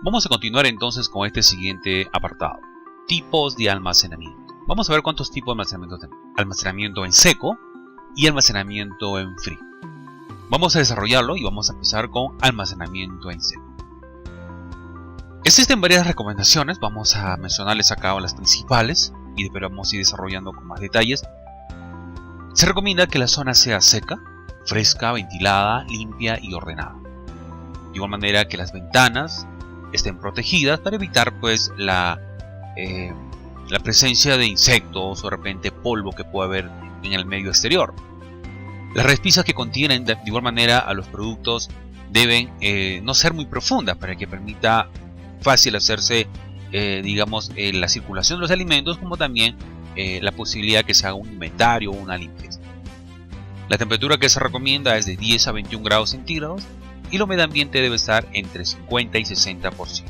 Vamos a continuar entonces con este siguiente apartado. Tipos de almacenamiento. Vamos a ver cuántos tipos de almacenamiento tenemos. Almacenamiento en seco y almacenamiento en frío. Vamos a desarrollarlo y vamos a empezar con almacenamiento en seco. Existen varias recomendaciones, vamos a mencionarles acá las principales y después vamos a ir desarrollando con más detalles. Se recomienda que la zona sea seca, fresca, ventilada, limpia y ordenada. De igual manera que las ventanas estén protegidas para evitar pues la presencia de insectos o de repente polvo que pueda haber en el medio exterior. Las repisas que contienen de igual manera a los productos deben no ser muy profundas para que permita fácil hacerse la circulación de los alimentos, como también la posibilidad que se haga un inventario o una limpieza. La temperatura que se recomienda es de 10 a 21 grados centígrados y la humedad ambiente debe estar entre 50 y 60%.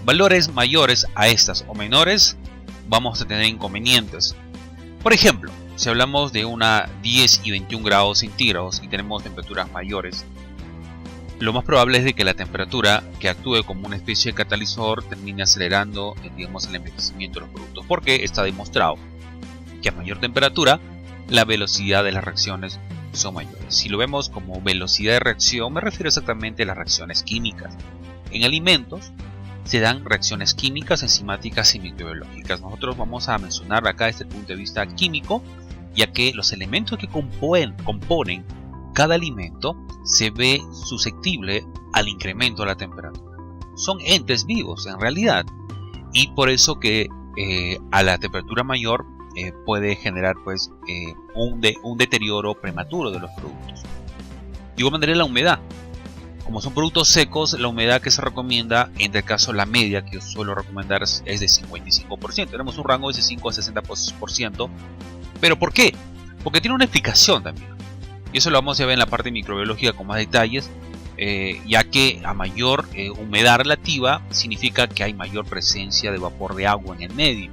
Valores mayores a estas o menores vamos a tener inconvenientes. Por ejemplo, si hablamos de una 10 y 21 grados centígrados y tenemos temperaturas mayores, lo más probable es de que la temperatura que actúe como una especie de catalizador termine acelerando el envejecimiento de los productos, porque está demostrado que a mayor temperatura la velocidad de las reacciones son mayores. Si lo vemos como velocidad de reacción, me refiero exactamente a las reacciones químicas. En alimentos se dan reacciones químicas, enzimáticas y microbiológicas. Nosotros vamos a mencionar acá desde el punto de vista químico, ya que los elementos que componen cada alimento se ve susceptible al incremento de la temperatura. Son entes vivos en realidad, y por eso que a la temperatura mayor puede generar pues un deterioro prematuro de los productos. De igual manera la humedad. Como son productos secos, la humedad que se recomienda, en este caso la media que yo suelo recomendar es de 55%. Tenemos un rango de 5 a 60%. ¿Pero por qué? Porque tiene una explicación también. Y eso lo vamos a ver en la parte microbiológica con más detalles, ya que a mayor humedad relativa significa que hay mayor presencia de vapor de agua en el medio.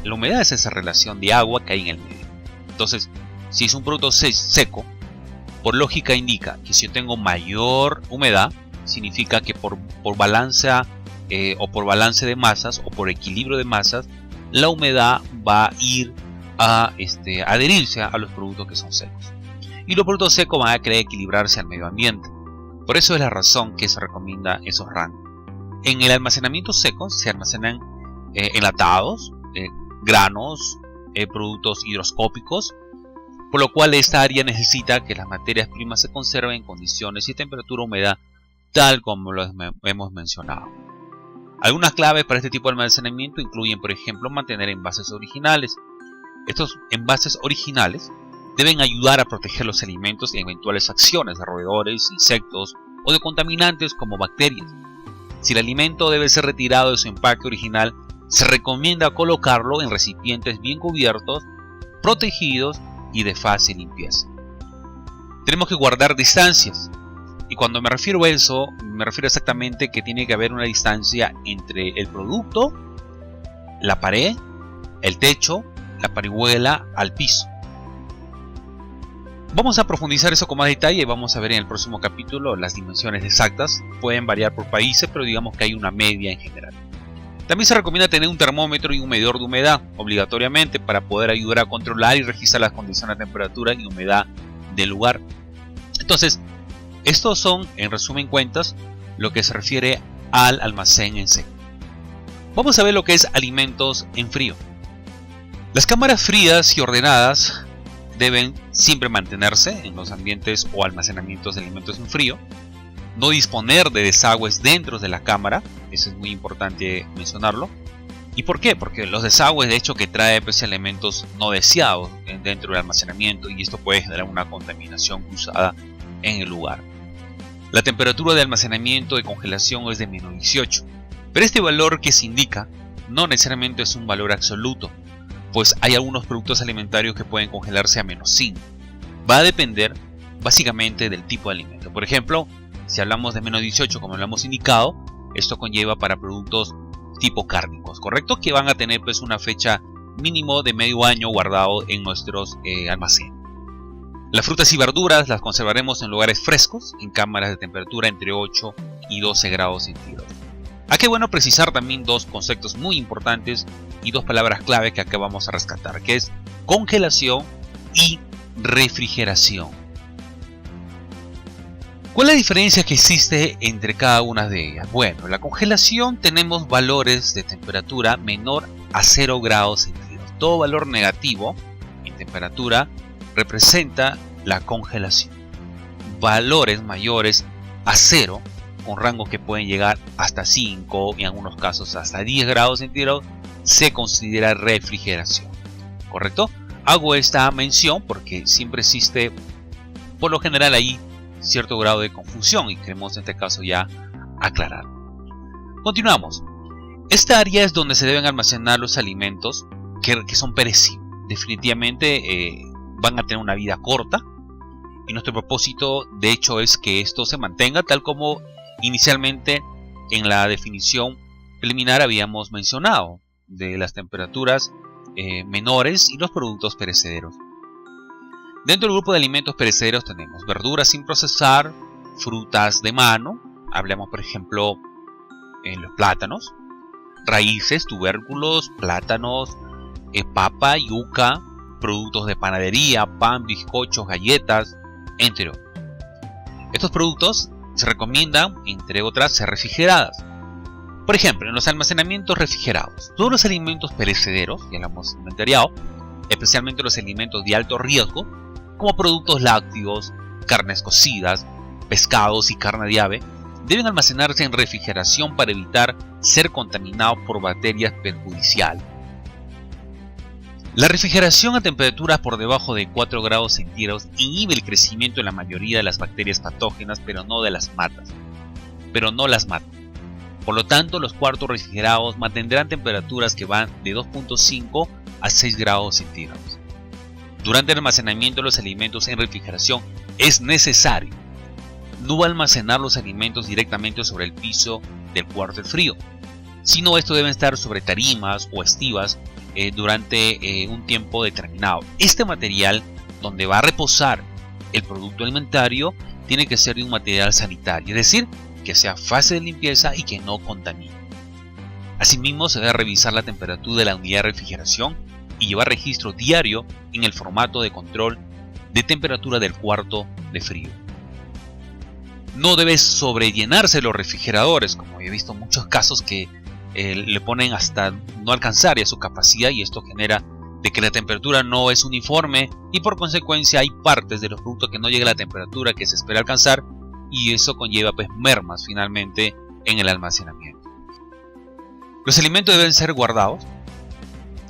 La humedad es esa relación de agua que hay en el medio. Entonces, si es un producto seco, por lógica indica que si yo tengo mayor humedad, significa que por balanza o por balance de masas o por equilibrio de masas, la humedad va a ir a adherirse a los productos que son secos. Y los productos secos van a querer equilibrarse al medio ambiente. Por eso es la razón que se recomienda esos rangos. En el almacenamiento seco se almacenan enlatados, granos, productos higroscópicos, por lo cual esta área necesita que las materias primas se conserven en condiciones y temperatura humedad tal como lo hemos mencionado. Algunas claves para este tipo de almacenamiento incluyen, por ejemplo, mantener envases originales. Estos envases originales deben ayudar a proteger los alimentos de eventuales acciones de roedores, insectos o de contaminantes como bacterias. Si el alimento debe ser retirado de su empaque original, se recomienda colocarlo en recipientes bien cubiertos, protegidos y de fácil limpieza. Tenemos que guardar distancias. Y cuando me refiero a eso, me refiero exactamente que tiene que haber una distancia entre el producto, la pared, el techo, la parihuela al piso. Vamos a profundizar eso con más detalle y vamos a ver en el próximo capítulo las dimensiones exactas. Pueden variar por países, pero digamos que hay una media en general. También se recomienda tener un termómetro y un medidor de humedad obligatoriamente para poder ayudar a controlar y registrar las condiciones de temperatura y humedad del lugar. Entonces, estos son, en resumen cuentas, lo que se refiere al almacén en seco. Vamos a ver lo que es alimentos en frío. Las cámaras frías y ordenadas deben siempre mantenerse en los ambientes o almacenamientos de alimentos en frío. No disponer de desagües dentro de la cámara, eso es muy importante mencionarlo. ¿Y por qué? Porque los desagües de hecho que trae pues, elementos no deseados dentro del almacenamiento y esto puede generar una contaminación cruzada en el lugar. La temperatura de almacenamiento de congelación es de menos 18, pero este valor que se indica no necesariamente es un valor absoluto, pues hay algunos productos alimentarios que pueden congelarse a menos 5. Va a depender básicamente del tipo de alimento. Por ejemplo, si hablamos de menos 18 como lo hemos indicado, esto conlleva para productos tipo cárnicos, ¿correcto? Que van a tener pues una fecha mínimo de medio año guardado en nuestros almacenes. Las frutas y verduras las conservaremos en lugares frescos, en cámaras de temperatura entre 8 y 12 grados centígrados. Aquí es bueno precisar también dos conceptos muy importantes y dos palabras clave que acá vamos a rescatar, que es congelación y refrigeración. ¿Cuál es la diferencia que existe entre cada una de ellas? Bueno, en la congelación tenemos valores de temperatura menor a 0 grados centígrados. Todo valor negativo en temperatura representa la congelación. Valores mayores a 0, con rangos que pueden llegar hasta 5 y en algunos casos hasta 10 grados centígrados, se considera refrigeración. ¿Correcto? Hago esta mención porque siempre existe, por lo general, ahí cierto grado de confusión y queremos en este caso ya aclarar. Continuamos. Esta área es donde se deben almacenar los alimentos que son perecibles. Definitivamente van a tener una vida corta y nuestro propósito de hecho es que esto se mantenga tal como inicialmente en la definición preliminar habíamos mencionado de las temperaturas menores y los productos perecederos. Dentro del grupo de alimentos perecederos tenemos verduras sin procesar, frutas de mano, hablamos por ejemplo en los plátanos, raíces, tubérculos, plátanos, papa, yuca, productos de panadería, pan, bizcochos, galletas, entre otros. Estos productos se recomiendan, entre otras, ser refrigeradas. Por ejemplo, en los almacenamientos refrigerados, todos los alimentos perecederos, ya lo hemos inventariado, especialmente los alimentos de alto riesgo, como productos lácteos, carnes cocidas, pescados y carne de ave, deben almacenarse en refrigeración para evitar ser contaminados por bacterias perjudiciales. La refrigeración a temperaturas por debajo de 4 grados centígrados inhibe el crecimiento de la mayoría de las bacterias patógenas, pero no las mata. Por lo tanto, los cuartos refrigerados mantendrán temperaturas que van de 2.5 a 6 grados centígrados. Durante el almacenamiento de los alimentos en refrigeración es necesario no almacenar los alimentos directamente sobre el piso del cuarto de frío, sino esto deben estar sobre tarimas o estivas durante un tiempo determinado. Este material donde va a reposar el producto alimentario tiene que ser de un material sanitario, es decir, que sea fácil de limpieza y que no contamine. Asimismo, se debe revisar la temperatura de la unidad de refrigeración y llevar registro diario en el formato de control de temperatura del cuarto de frío. No debe sobrellenarse los refrigeradores, como he visto muchos casos que le ponen hasta no alcanzar ya su capacidad y esto genera de que la temperatura no es uniforme y por consecuencia hay partes de los productos que no llega a la temperatura que se espera alcanzar y eso conlleva pues mermas finalmente en el almacenamiento. Los alimentos deben ser guardados,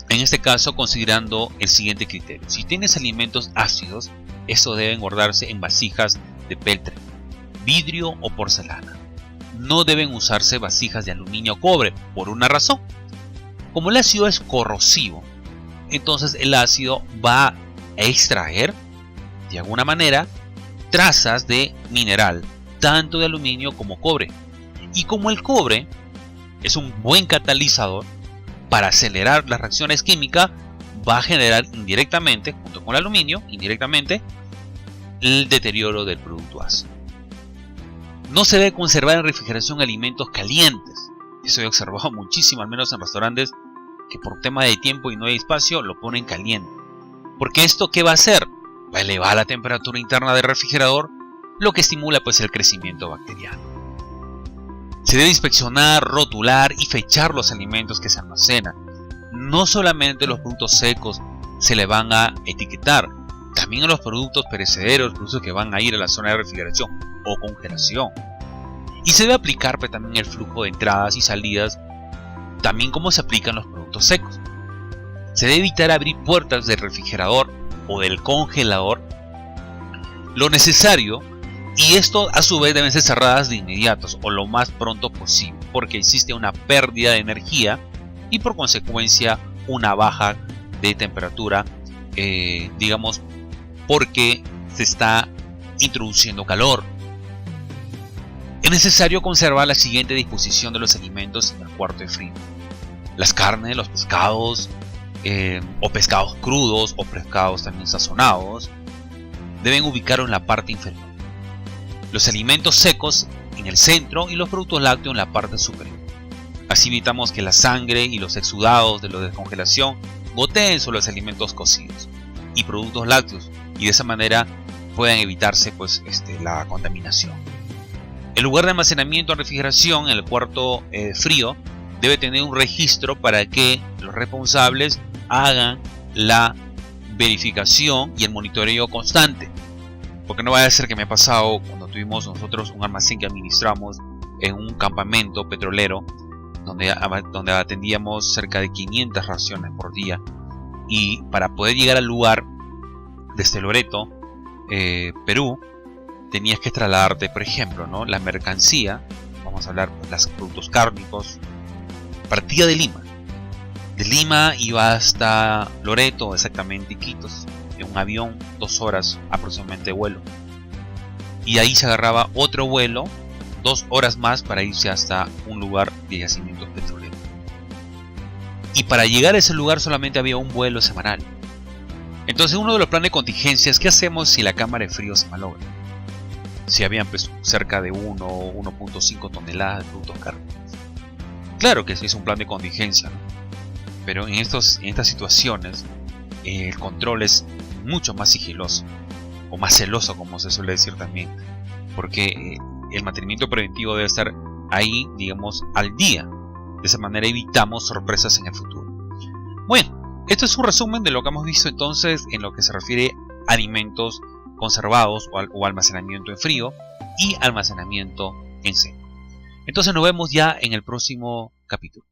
en este caso considerando el siguiente criterio. Si tienes alimentos ácidos, estos deben guardarse en vasijas de peltre, vidrio o porcelana. No deben usarse vasijas de aluminio o cobre, por una razón. Como el ácido es corrosivo, entonces el ácido va a extraer, de alguna manera, trazas de mineral, tanto de aluminio como cobre. Y como el cobre es un buen catalizador para acelerar las reacciones químicas, va a generar indirectamente, junto con el aluminio, indirectamente, el deterioro del producto ácido. No se debe conservar en refrigeración alimentos calientes. Eso he observado muchísimo, al menos en restaurantes, que por tema de tiempo y no hay espacio, lo ponen caliente. Porque esto, ¿qué va a hacer? Va a elevar la temperatura interna del refrigerador, lo que estimula pues el crecimiento bacteriano. Se debe inspeccionar, rotular y fechar los alimentos que se almacenan. No solamente los productos secos se le van a etiquetar, también a los productos perecederos, productos que van a ir a la zona de refrigeración o congelación. Y se debe aplicar pues, también el flujo de entradas y salidas, también como se aplican los productos secos. Se debe evitar abrir puertas del refrigerador o del congelador lo necesario, y esto a su vez deben ser cerradas de inmediato o lo más pronto posible, porque existe una pérdida de energía y por consecuencia una baja de temperatura, digamos, porque se está introduciendo calor. Es necesario conservar la siguiente disposición de los alimentos en el cuarto de frío. Las carnes, los pescados, o pescados crudos o pescados también sazonados, deben ubicarlos en la parte inferior. Los alimentos secos en el centro y los productos lácteos en la parte superior. Así evitamos que la sangre y los exudados de la descongelación goteen sobre los alimentos cocidos y productos lácteos, y de esa manera puedan evitarse pues, la contaminación. El lugar de almacenamiento en refrigeración, en el cuarto frío, debe tener un registro para que los responsables hagan la verificación y el monitoreo constante. Porque no vaya a ser que me ha pasado cuando tuvimos nosotros un almacén que administramos en un campamento petrolero donde atendíamos cerca de 500 raciones por día, y para poder llegar al lugar desde Loreto, Perú, tenías que trasladarte, por ejemplo, ¿no? La mercancía, vamos a hablar de los productos cárnicos, partía de Lima. De Lima iba hasta Loreto, exactamente Iquitos, en un avión, 2 horas aproximadamente de vuelo. Y ahí se agarraba otro vuelo, 2 horas más para irse hasta un lugar de yacimientos petroleros. Y para llegar a ese lugar solamente había un vuelo semanal. Entonces uno de los planes de contingencia es: ¿qué hacemos si la cámara de frío se malogra? Si habían pues, cerca de 1 o 1.5 toneladas de productos cárnicos. Claro que es un plan de contingencia, ¿no? Pero en estas situaciones el control es mucho más sigiloso, o más celoso, como se suele decir también, porque el mantenimiento preventivo debe estar ahí, digamos, al día. De esa manera evitamos sorpresas en el futuro. Bueno, esto es un resumen de lo que hemos visto entonces en lo que se refiere a alimentos conservados o almacenamiento en frío y almacenamiento en seco. Entonces nos vemos ya en el próximo capítulo.